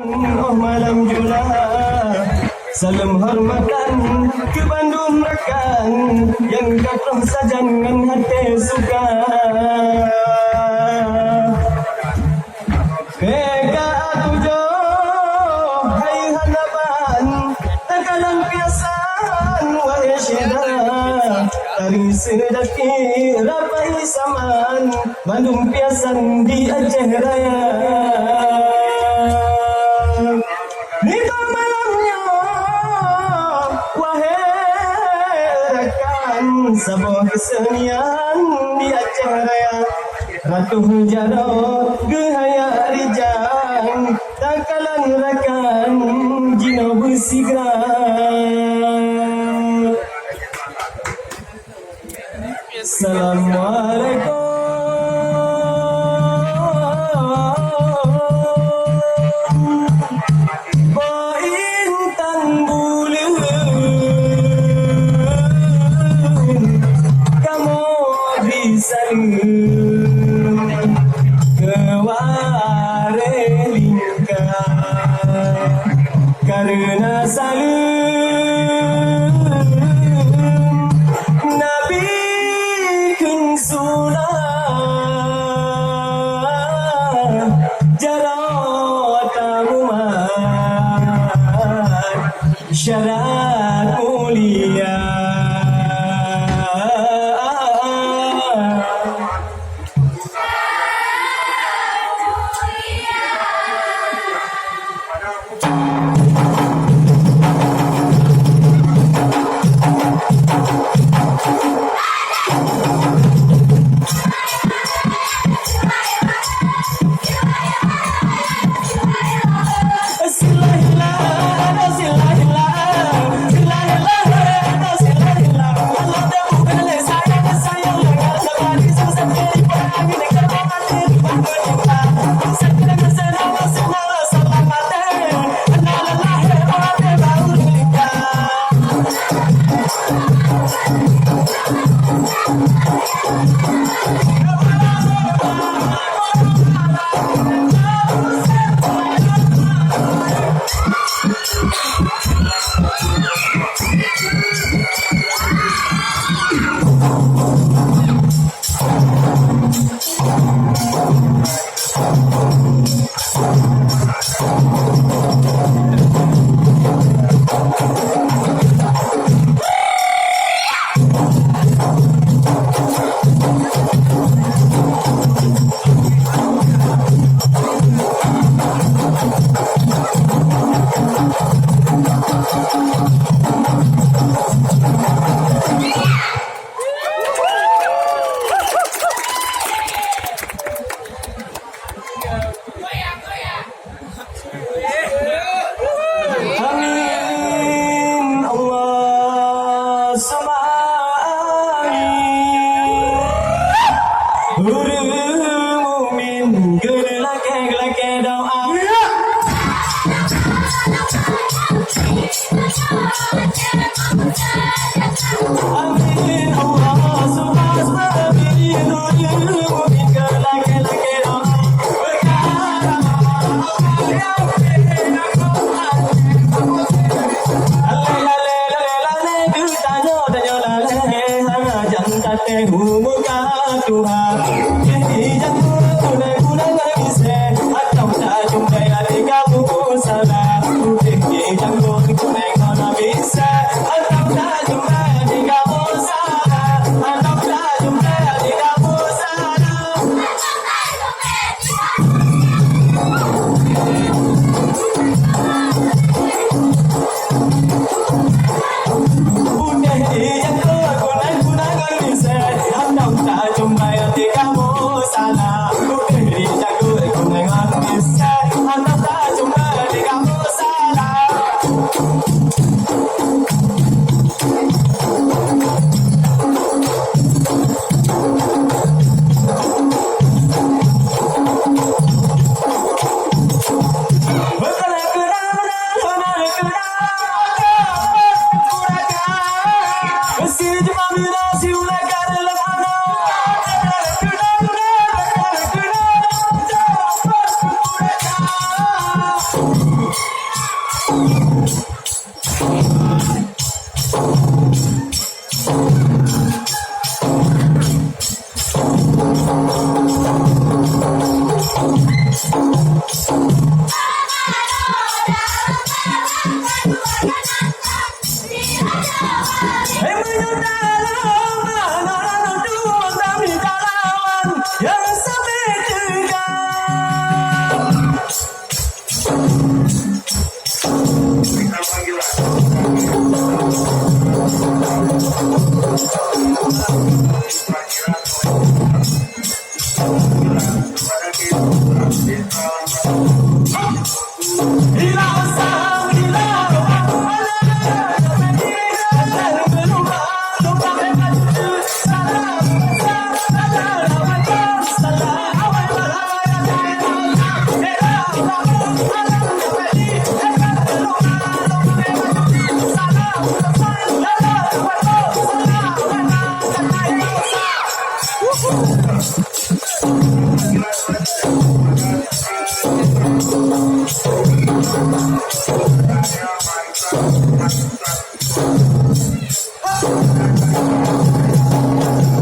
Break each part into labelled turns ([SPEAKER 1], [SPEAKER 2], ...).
[SPEAKER 1] Oh malam jula, salam hormatan ke Bandung rekan yang katoh sajangan hati suka. Keka aku jo, hai hanapan, takalang piasan wahai syeda. Tari sedaki rapai saman, Bandung piasan di Aceh Raya. Nito malamnya, wahai rekan, sebuah kesenian di Aceh Raya. Ratu Jaro, gehaya rijang, takalan rekan, jino bersigram. Assalamualaikum. Karena salam Nabi kun sunnah jarat umat syarat mulia.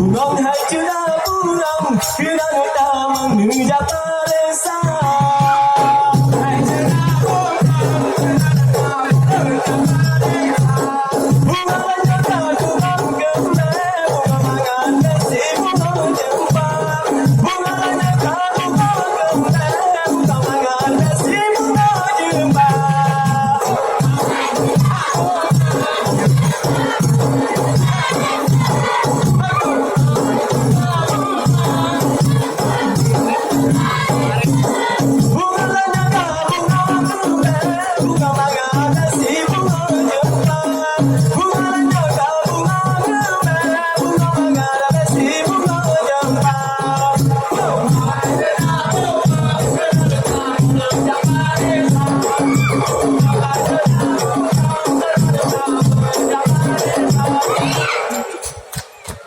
[SPEAKER 1] Bukan hai sudah pulang, kena datang menjak desa. Hai sudah pulang, bunga menjaga tukang gembel, bunga mangan besi, bunga jembang. Bunga menjaga tukang gembel, bunga mangan besi, bunga jembang.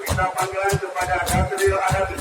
[SPEAKER 2] Kita panggilan kepada Datril Adabi.